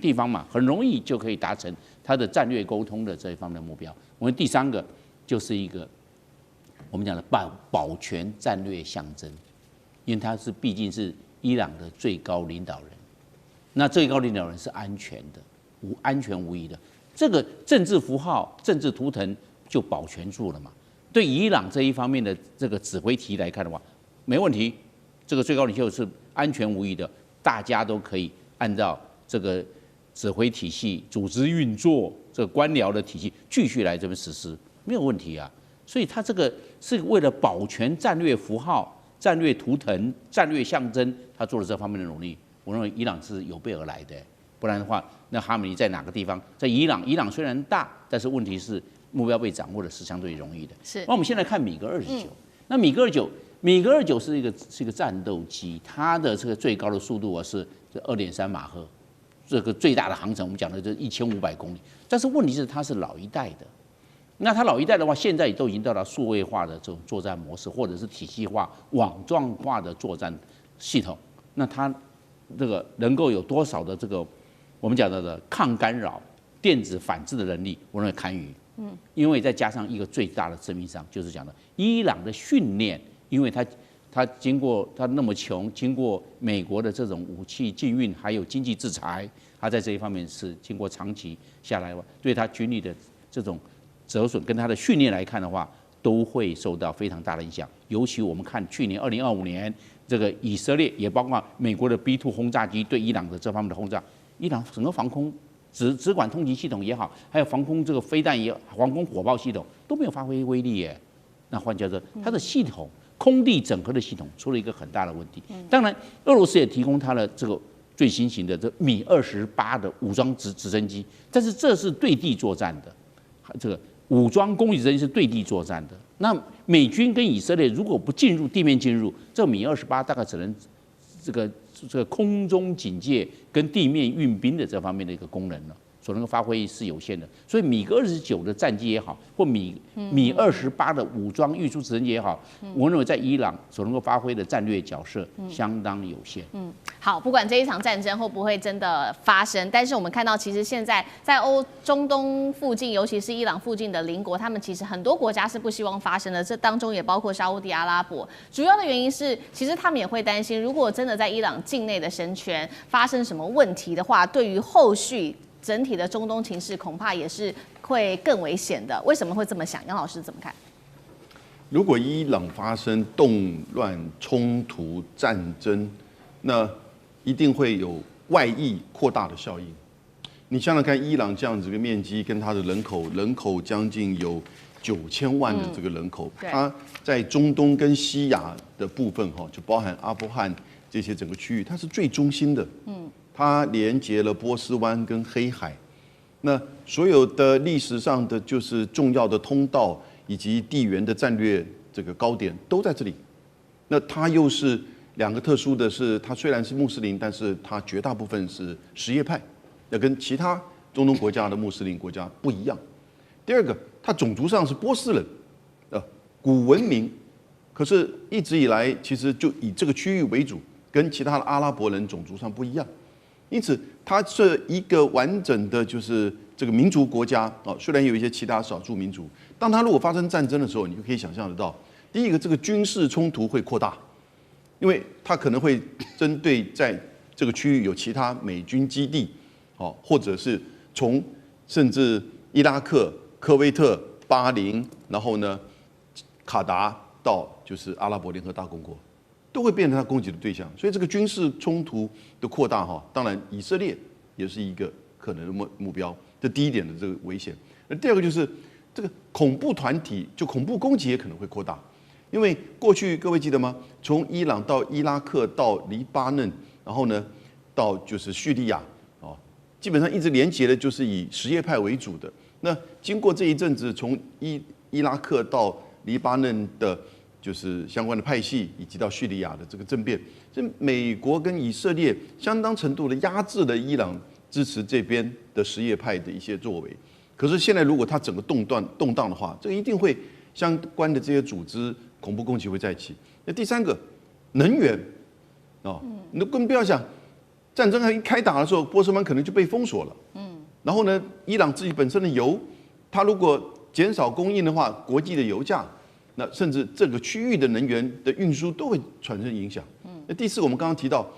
地方嘛，很容易就可以达成他的战略沟通的这一方面的目标。我们第3个就是一个。我们讲的保全战略象征，因为他毕竟是伊朗的最高领导人，那最高领导人是安全的，安全无疑的，这个政治符号、政治图腾就保全住了嘛。对伊朗这一方面的这个指挥体来看的话，没问题，这个最高领袖是安全无疑的，大家都可以按照这个指挥体系、组织运作、这个官僚的体系继续来这边实施，没有问题啊。所以他这个是为了保全战略符号、战略图腾、战略象征，他做了这方面的努力。我认为伊朗是有备而来的，不然的话，那哈梅尼在哪个地方？在伊朗，伊朗虽然大，但是问题是目标被掌握的是相对容易的。是。那我们现在看米格29，那米格29是一个战斗机，它的这个最高的速度是2.3马赫，这个最大的航程我们讲的就是1500公里。但是问题是它是老一代的，那它老一代的话，现在都已经到达数位化的这种作战模式，或者是体系化、网状化的作战系统。那它这个能够有多少的这个我们讲到的抗干扰、电子反制的能力，我认为堪虞。因为再加上一个最大的致命伤，就是讲的伊朗的训练，因为它经过它那么穷，经过美国的这种武器禁运，还有经济制裁，它在这一方面是经过长期下来，对它军力的这种折损，跟它的训练来看的话，都会受到非常大的影响。尤其我们看去年2025年，这个以色列也包括美国的 B2 轰炸机对伊朗的这方面的轰炸，伊朗整个防空只管通缉系统也好，还有防空这个飞弹也好，防空火炮系统都没有发挥威力耶。那换句话说，它的系统空地整合的系统出了一个很大的问题。当然，俄罗斯也提供它的这个最新型的这米28的武装直升机，但是这是对地作战的，这个武装攻击直升机是对地作战的。那美军跟以色列如果不进入地面进入，这米28大概只能这个空中警戒跟地面运兵的这方面的一个功能了，所能够发挥是有限的。所以米格29的战机也好，或米28的武装运输直升机也好，我认为在伊朗所能够发挥的战略角色相当有限。好，不管这一场战争会不会真的发生，但是我们看到，其实现在在中东附近，尤其是伊朗附近的邻国，他们其实很多国家是不希望发生的，这当中也包括沙烏地阿拉伯。主要的原因是，其实他们也会担心，如果真的在伊朗境内的神权发生什么问题的话，对于后续整体的中东情势，恐怕也是会更危险的。为什么会这么想？杨老师怎么看？如果伊朗发生动乱、冲突、战争，那一定会有外溢扩大的效应。你想想看，伊朗这样子一个面积跟它的人口将近有9000万的这个人口，它在中东跟西亚的部分就包含阿富汗这些整个区域，它是最中心的。它连接了波斯湾跟黑海，那所有的历史上的就是重要的通道以及地缘的战略这个高点都在这里。那它又是两个特殊的是，它虽然是穆斯林，但是它绝大部分是什叶派，那跟其他中东国家的穆斯林国家不一样。第二个，它种族上是波斯人，古文明，可是一直以来其实就以这个区域为主，跟其他的阿拉伯人种族上不一样。因此，它是一个完整的，就是这个民族国家虽然有一些其他少数民族，当它如果发生战争的时候，你就可以想象得到，第一个，这个军事冲突会扩大，因为它可能会针对在这个区域有其他美军基地，或者是从甚至伊拉克、科威特、巴林，然后呢，卡达到就是阿拉伯联合大公国。都会变成他攻击的对象，所以这个军事冲突的扩大当然以色列也是一个可能的目标，这第一点的这个危险。那第二个就是这个恐怖团体，就恐怖攻击也可能会扩大，因为过去各位记得吗？从伊朗到伊拉克到黎巴嫩，然后呢到就是叙利亚基本上一直连结的就是以什叶派为主的。那经过这一阵子，从伊拉克到黎巴嫩的。就是相关的派系，以及到叙利亚的这个政变，这美国跟以色列相当程度的压制了伊朗支持这边的什叶派的一些作为。可是现在如果它整个动荡的话，这个一定会相关的这些组织恐怖攻击会再起。那第三个，能源你更不要想，战争还一开打的时候，波斯湾可能就被封锁了。然后呢，伊朗自己本身的油，它如果减少供应的话，国际的油价。那甚至这个区域的能源的运输都会产生影响。那第四，我们刚刚提到，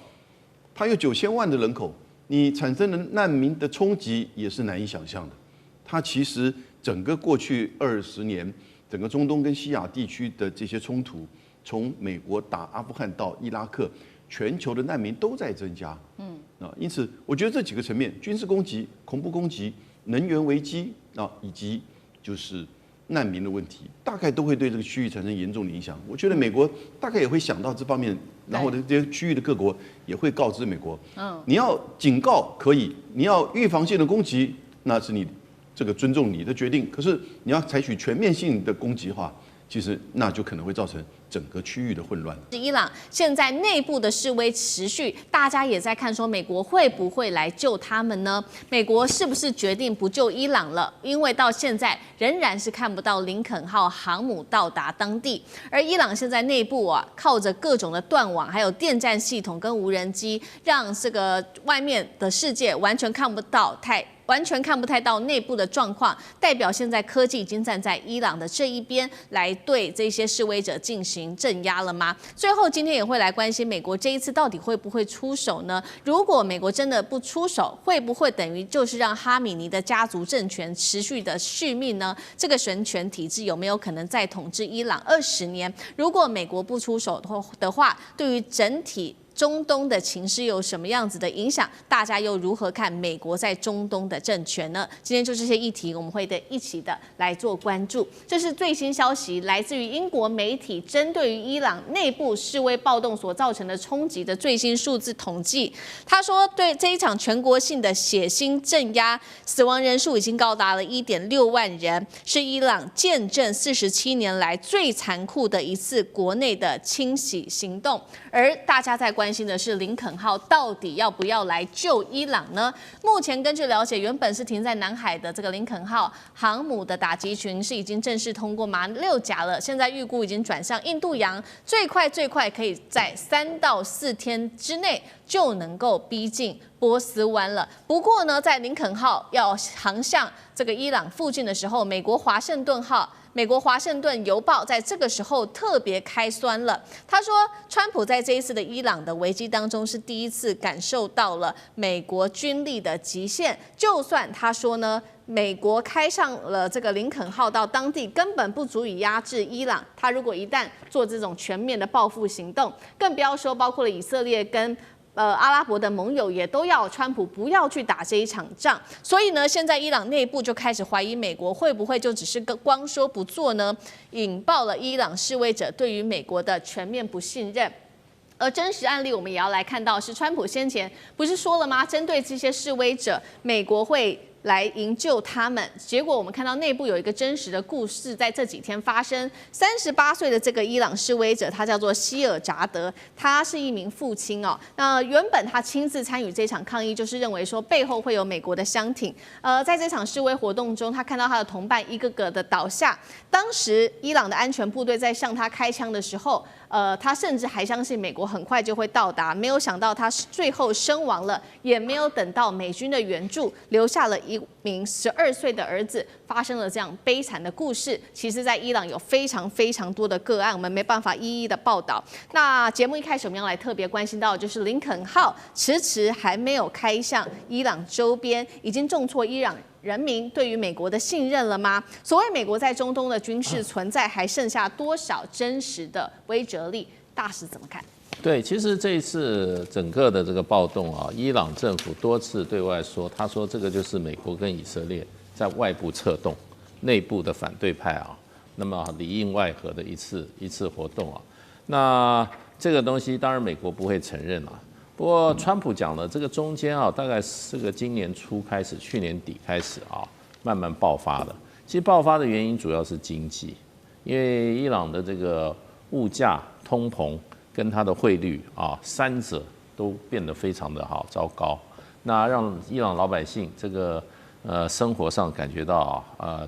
它有9000万的人口，你产生的难民的冲击也是难以想象的。它其实整个过去20年，整个中东跟西亚地区的这些冲突，从美国打阿富汗到伊拉克，全球的难民都在增加。因此我觉得这几个层面，军事攻击、恐怖攻击、能源危机以及就是难民的问题，大概都会对这个区域产生严重的影响。我觉得美国大概也会想到这方面，然后这些区域的各国也会告知美国，你要警告可以，你要预防性的攻击，那是你这个尊重你的决定。可是你要采取全面性的攻击的话，其实那就可能会造成整个区域的混乱。伊朗现在内部的示威持续，大家也在看说美国会不会来救他们呢？美国是不是决定不救伊朗了？因为到现在仍然是看不到林肯号航母到达当地，而伊朗现在内部靠着各种的断网，还有电战系统跟无人机，让这个外面的世界完全看不太到内部的状况，代表现在科技已经站在伊朗的这一边，来对这些示威者进行镇压了吗？最后今天也会来关心美国这一次到底会不会出手呢？如果美国真的不出手，会不会等于就是让哈米尼的家族政权持续的续命呢？这个神权体制有没有可能再统治伊朗20年？如果美国不出手的话，对于整体中东的情势有什么样子的影响？大家又如何看美国在中东的政权呢？今天就这些议题，我们会一起的来做关注。这是最新消息，来自于英国媒体针对于伊朗内部示威暴动所造成的冲击的最新数字统计。他说，对这一场全国性的血腥镇压，死亡人数已经高达了1.6万人，是伊朗见证47年来最残酷的一次国内的清洗行动。而大家在关心的是林肯号到底要不要来救伊朗呢？目前根据了解，原本是停在南海的这个林肯号航母的打击群是已经正式通过马六甲了，现在预估已经转向印度洋，最快可以在3到4天之内就能够逼近波斯湾了。不过呢，在林肯号要航向这个伊朗附近的时候，美国华盛顿邮报在这个时候特别开酸了。他说，川普在这一次的伊朗的危机当中是第一次感受到了美国军力的极限。就算他说呢，美国开上了这个林肯号到当地，根本不足以压制伊朗。他如果一旦做这种全面的报复行动，更不要说包括了以色列跟阿拉伯的盟友也都要川普不要去打这一场仗，所以呢，现在伊朗内部就开始怀疑美国会不会就只是光说不做呢，引爆了伊朗示威者对于美国的全面不信任。而真实案例我们也要来看到，是川普先前不是说了吗？针对这些示威者，美国会来营救他们。结果我们看到内部有一个真实的故事，在这几天发生。38岁的这个伊朗示威者，他叫做希尔扎德，他是一名父亲哦。那原本他亲自参与这场抗议，就是认为说背后会有美国的箱艇。在这场示威活动中，他看到他的同伴一个个的倒下。当时伊朗的安全部队在向他开枪的时候，他甚至还相信美国很快就会到达，没有想到他最后身亡了，也没有等到美军的援助，留下了一名12岁的儿子，发生了这样悲惨的故事。其实，在伊朗有非常多的个案，我们没办法一一的报道。那节目一开始我们要来特别关心到，就是林肯号迟还没有开向伊朗周边，已经重挫伊朗人民对于美国的信任了吗？所谓美国在中东的军事存在，还剩下多少真实的威慑力？大使怎么看？对，其实这一次整个的这个暴动啊，伊朗政府多次对外说，他说这个就是美国跟以色列在外部策动，内部的反对派啊，那么里应外合的一次活动啊。那这个东西当然美国不会承认啊。不过川普讲了，这个中间啊，大概是个今年初开始，去年底开始啊，慢慢爆发的。其实爆发的原因主要是经济，因为伊朗的这个物价、通膨跟它的汇率啊，三者都变得非常的好糟糕，那让伊朗老百姓这个生活上感觉到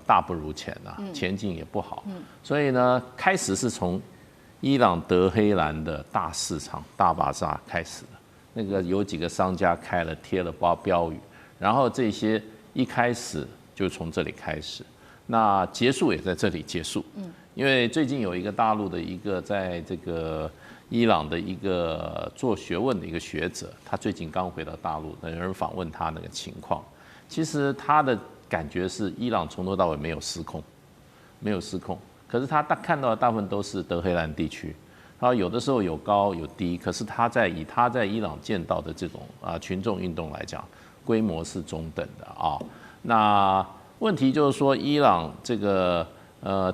大不如前啊，前景也不好。所以呢，开始是从伊朗德黑兰的大市场大巴扎开始的。那个有几个商家开了贴了标语，然后这些一开始就从这里开始，那结束也在这里结束。因为最近有一个大陆的一个在这个伊朗的一个做学问的一个学者，他最近刚回到大陆，有人访问他那个情况，其实他的感觉是伊朗从头到尾没有失控，可是他看到的大部分都是德黑兰地区。它有的时候有高有低，可是他在伊朗见到的这种群众运动来讲，规模是中等的啊。那问题就是说，伊朗这个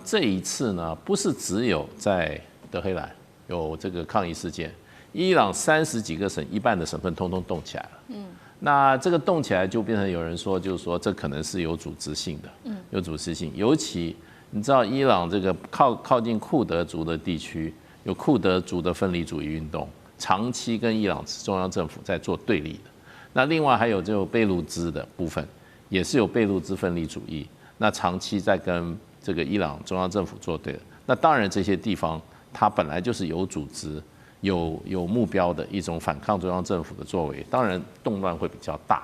这一次呢，不是只有在德黑兰有这个抗议事件，伊朗30几个省一半的省份通通动起来了。那这个动起来就变成有人说，就是说这可能是有组织性的，有组织性。尤其你知道，伊朗这个靠近库德族的地区，有库德族的分离主义运动，长期跟伊朗中央政府在做对立的。那另外还有就贝鲁兹的部分，也是有贝鲁兹分离主义，那长期在跟这个伊朗中央政府做对的。那当然这些地方它本来就是有组织、有目标的一种反抗中央政府的作为，当然动乱会比较大。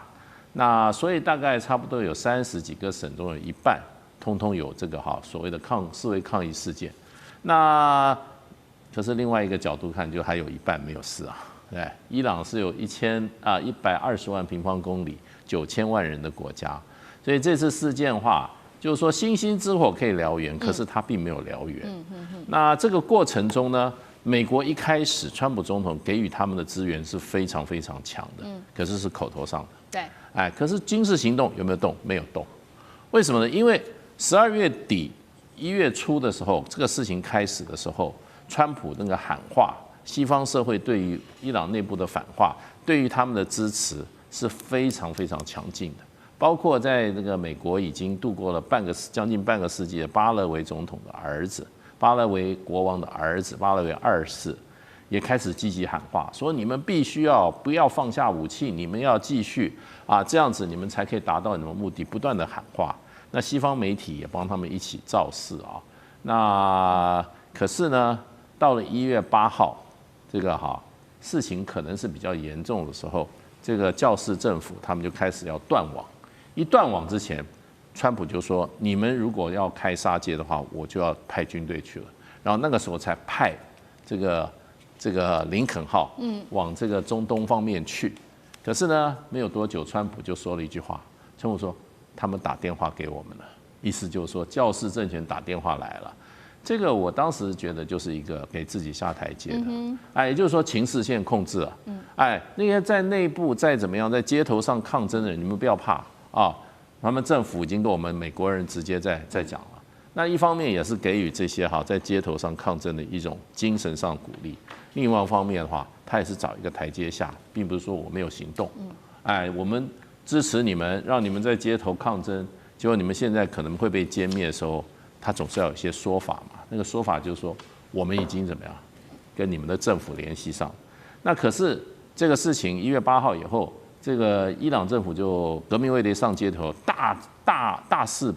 那所以大概差不多有30几个省中有一半，通通有这个所谓的示威抗议事件。那可是另外一个角度看，就还有一半没有事啊。对，伊朗是有120万平方公里、9000万人的国家，所以这次事件的话，就是说星星之火可以燎原，可是它并没有燎原。那这个过程中呢，美国一开始川普总统给予他们的资源是非常非常强的，可是是口头上的。对，可是军事行动有没有动？没有动。为什么呢？因为12月底、1月初的时候，这个事情开始的时候，川普那个喊话，西方社会对于伊朗内部的反话，对于他们的支持是非常非常强劲的。包括在那个美国已经度过了将近半个世纪的巴勒维总统的儿子、巴勒维国王的儿子巴勒维2世，也开始积极喊话，说你们必须不要放下武器，你们要继续这样子你们才可以达到你们目的，不断的喊话。那西方媒体也帮他们一起造势啊。那可是呢，到了1月8号，这个事情可能是比较严重的时候，这个教士政府他们就开始要断网。一断网之前，川普就说：“你们如果要开杀戒的话，我就要派军队去了。”然后那个时候才派这个林肯号往这个中东方面去。可是呢，没有多久，川普就说了一句话，川普说：“他们打电话给我们了。”意思就是说，教士政权打电话来了。这个我当时觉得就是一个给自己下台阶的，也就是说情势现在控制了，那些在内部再怎么样，在街头上抗争的人，你们不要怕他们政府已经跟我们美国人直接在讲了。那一方面也是给予这些在街头上抗争的一种精神上鼓励，另外一方面的话，他也是找一个台阶下，并不是说我没有行动，我们支持你们，让你们在街头抗争，结果你们现在可能会被歼灭的时候，他总是要有一些说法嘛。那个说法就是说，我们已经怎么样跟你们的政府联系上。那可是这个事情1月8号以后，这个伊朗政府就革命卫队上街头，大肆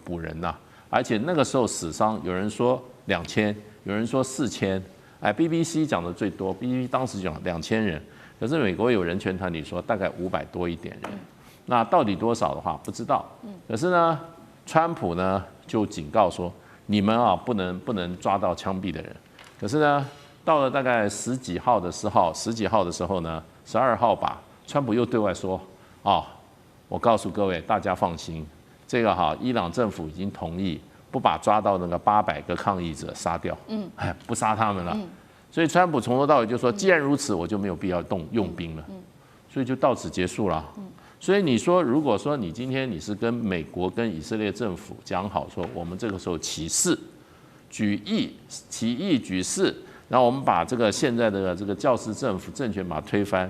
捕人呐，而且那个时候死伤有人说2000，有人说4000，BBC 讲的最多 ，BBC 当时讲2000人，可是美国有人权团体说大概500多一点人，那到底多少的话不知道。可是呢，川普呢就警告说，你们不能抓到枪毙的人。可是呢，到了大概十几号的时候呢，12号吧，川普又对外说，我告诉各位，大家放心，这个伊朗政府已经同意不把抓到那个800个抗议者杀掉，不杀他们了。所以川普从头到尾就说，既然如此，我就没有必要用兵了，所以就到此结束了。所以你说，如果说你今天你是跟美国跟以色列政府讲好说，我们这个时候起义举事，然后我们把这个现在的这个教士政府政权把它推翻，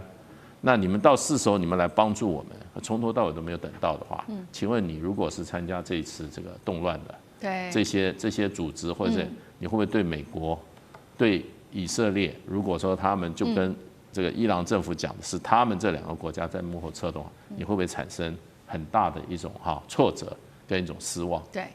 那你们到是时候你们来帮助我们，从头到尾都没有等到的话，请问你如果是参加这一次这个动乱的，这些组织，或者是你会不会对美国、对以色列，如果说他们就跟这个伊朗政府讲的是他们这2个国家在幕后策动，你会不会产生很大的一种挫折跟一种失望？对，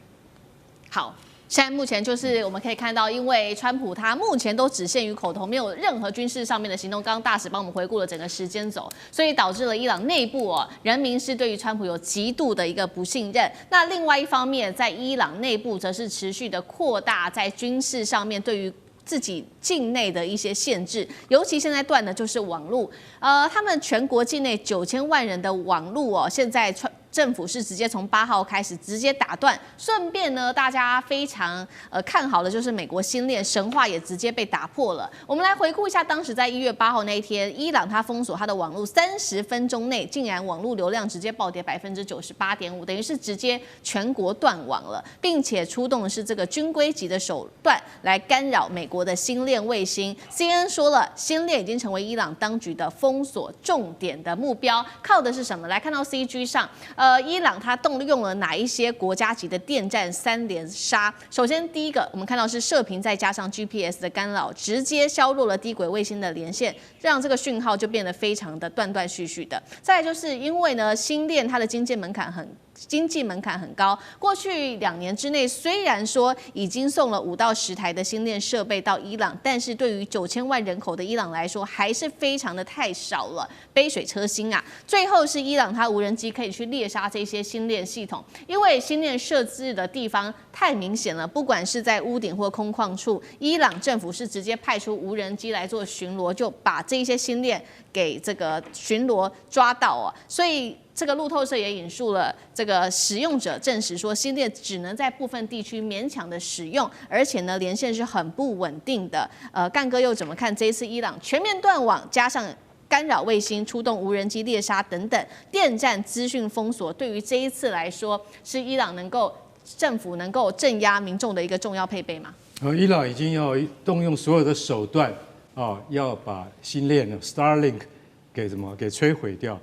好。现在目前就是我们可以看到，因为川普他目前都只限于口头，没有任何军事上面的行动。刚刚大使帮我们回顾了整个时间轴，所以导致了伊朗内部人民是对于川普有极度的一个不信任。那另外一方面，在伊朗内部则是持续的扩大在军事上面对于自己境内的一些限制，尤其现在断的就是网络。他们全国境内9000万人的网络现在政府是直接从8号开始直接打断，顺便呢，大家非常看好的就是美国星链神话也直接被打破了。我们来回顾一下，当时在1月8号那一天，伊朗它封锁它的网络30分钟内，竟然网络流量直接暴跌98.5%，等于是直接全国断网了，并且出动的是这个军规级的手段来干扰美国的星链卫星。CNN 说了，星链已经成为伊朗当局的封锁重点的目标，靠的是什么？来看到 CG 上。伊朗它动用了哪一些国家级的电战3连杀？首先，第一个我们看到是射频再加上 GPS 的干扰，直接削弱了低轨卫星的连线，让这个讯号就变得非常的断断续续的。再来就是因为呢，星链它的经济门槛很高，过去2年之内，虽然说已经送了5到10台的星链设备到伊朗，但是对于9000万人口的伊朗来说，还是非常的太少了，杯水车薪啊。最后是伊朗它无人机可以去猎杀这些星链系统，因为星链设置的地方太明显了，不管是在屋顶或空旷处，伊朗政府是直接派出无人机来做巡逻，就把这些星链给这个巡逻抓到啊，所以。这个路透社也引述了这个使用者证实说，星链只能在部分地区勉强的使用，而且呢，连线是很不稳定的。干哥又怎么看这一次伊朗全面断网，加上干扰卫星、出动无人机猎杀等等电战资讯封锁，对于这一次来说，是伊朗政府能够镇压民众的一个重要配备吗？伊朗已经要动用所有的手段要把星链 Starlink 给摧毁掉。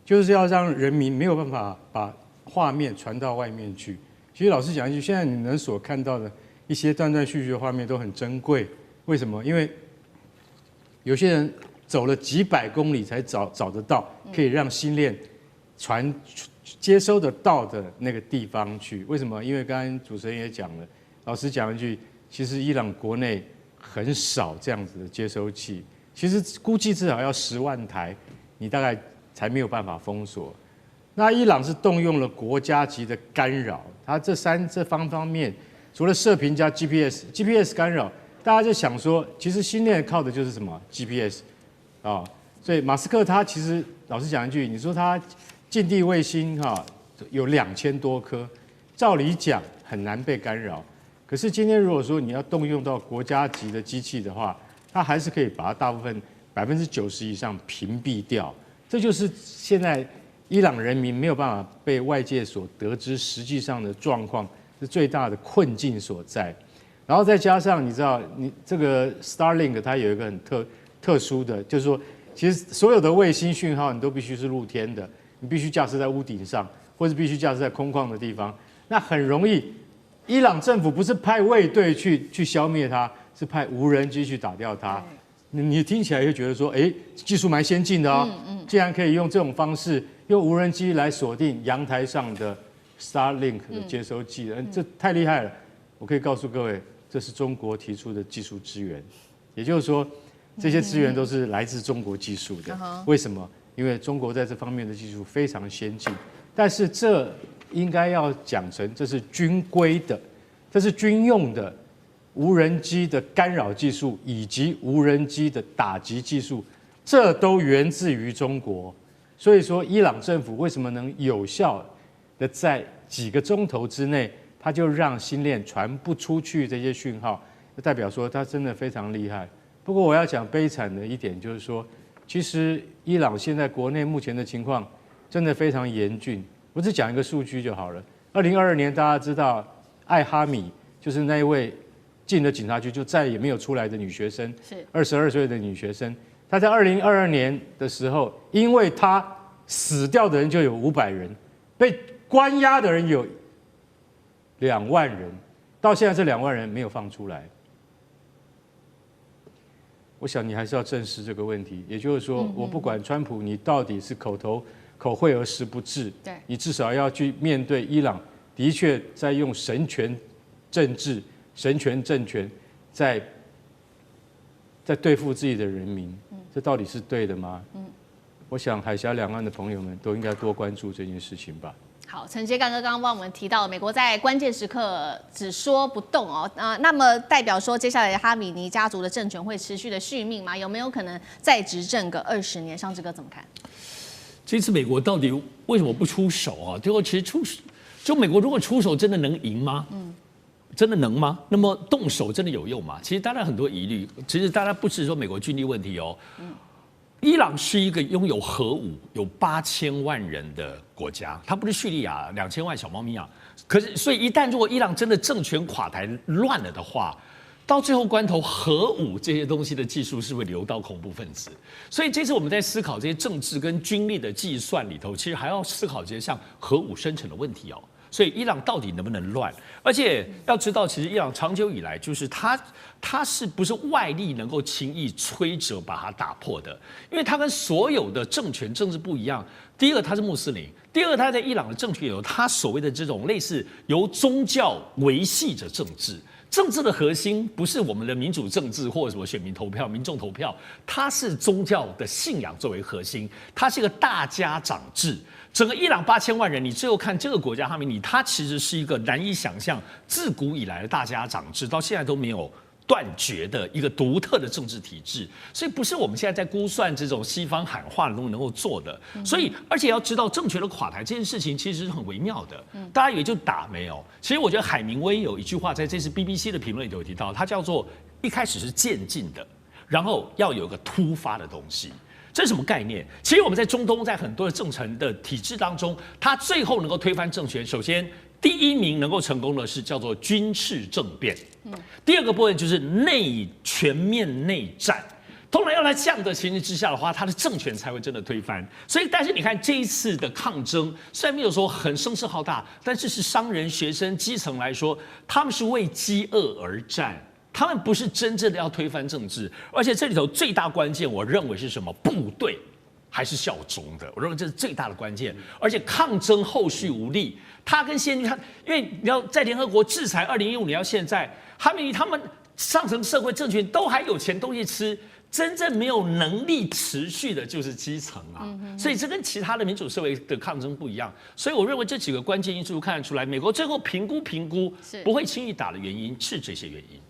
就是要让人民没有办法把画面传到外面去。其实老实讲一句，现在你们所看到的一些断断续续的画面都很珍贵。为什么？因为有些人走了几百公里才找得到可以让星链接收得到的那个地方去。为什么？因为刚刚主持人也讲了，老实讲一句，其实伊朗国内很少这样子的接收器，其实估计至少要10万台，你大概才没有办法封锁。那伊朗是动用了国家级的干扰，它这方面，除了射频加 GPS 干扰，大家就想说，其实星链靠的就是什么 GPS 所以马斯克他其实老实讲一句，你说他近地卫星有2000多颗，照理讲很难被干扰。可是今天如果说你要动用到国家级的机器的话，它还是可以把它大部分90%以上屏蔽掉。这就是现在伊朗人民没有办法被外界所得知实际上的状况，是最大的困境所在。然后再加上你知道，你这个 Starlink 它有一个很特殊的，就是说，其实所有的卫星讯号你都必须是露天的，你必须架设在屋顶上，或者必须架设在空旷的地方。那很容易，伊朗政府不是派卫队去消灭它，是派无人机去打掉它。你听起来就觉得说，技术蛮先进的啊，竟然可以用这种方式，用无人机来锁定阳台上的 Starlink 的接收器，这太厉害了。我可以告诉各位，这是中国提出的技术支援，也就是说，这些资源都是来自中国技术的。为什么？因为中国在这方面的技术非常先进，但是这应该要讲成这是军规的，这是军用的。无人机的干扰技术以及无人机的打击技术，这都源自于中国。所以说，伊朗政府为什么能有效的在几个钟头之内，它就让星链传不出去这些讯号，就代表说它真的非常厉害。不过我要讲悲惨的一点就是说，其实伊朗现在国内目前的情况真的非常严峻。我只讲一个数据就好了。2022年大家知道艾哈米就是那一位进了警察局就再也没有出来的女学生，是22岁的女学生。她在2022年的时候，因为她死掉的人就有500人，被关押的人有2万人，到现在这2万人没有放出来。我想你还是要正视这个问题，也就是说，我不管川普你到底是口惠而实不至，你至少要去面对伊朗的确在用神权政治。神权政权在对付自己的人民，这到底是对的吗？我想海峡两岸的朋友们都应该多关注这件事情吧。好，陈杰干哥刚刚帮我们提到，美国在关键时刻只说不动哦，那么代表说接下来哈米尼家族的政权会持续的续命吗？有没有可能再执政个20年？上志哥怎么看？这次美国到底为什么不出手啊？最后其实就美国如果出手，真的能赢吗？真的能吗？那么动手真的有用吗？其实当然很多疑虑。其实大家不是说美国军力问题哦。伊朗是一个拥有核武、有8000万人的国家，它不是叙利亚2000万小猫咪啊。可是，所以一旦如果伊朗真的政权垮台乱了的话，到最后关头，核武这些东西的技术是会流到恐怖分子。所以这次我们在思考这些政治跟军力的计算里头，其实还要思考这些像核武生成的问题哦。所以伊朗到底能不能乱？而且要知道，其实伊朗长久以来就是它是不是外力能够轻易摧折把它打破的？因为它跟所有的政权政治不一样。第一个，它是穆斯林；第二个，它在伊朗的政权有它所谓的这种类似由宗教维系着政治。政治的核心不是我们的民主政治或者什么选民投票、民众投票，它是宗教的信仰作为核心，它是一个大家长制。整个伊朗8000万人，你最后看这个国家哈梅尼，它其实是一个难以想象，自古以来的大家长制，到现在都没有断绝的一个独特的政治体制，所以不是我们现在在估算这种西方喊话能够做的。所以，而且要知道政权的垮台这件事情其实是很微妙的。大家以为就打没有，其实我觉得海明威有一句话在这次 BBC 的评论里头有提到，它叫做一开始是渐进的，然后要有一个突发的东西。这是什么概念？其实我们在中东，在很多的政权的体制当中，它最后能够推翻政权，首先第一名能够成功的是叫做军事政变，第二个部分就是全面内战。通常要在这样的情形之下的话，他的政权才会真的推翻。所以，但是你看这一次的抗争，虽然没有说很声势浩大，但是是商人、学生、基层来说，他们是为饥饿而战。他们不是真正的要推翻政治，而且这里头最大关键，我认为是什么？部队还是效忠的，我认为这是最大的关键。而且抗争后续无力，他跟先进，因为你要在联合国制裁2015年到现在，他们上层社会政权都还有钱东西吃，真正没有能力持续的就是基层啊。所以这跟其他的民主社会的抗争不一样。所以我认为这几个关键因素看得出来，美国最后评估不会轻易打的原因是这些原因。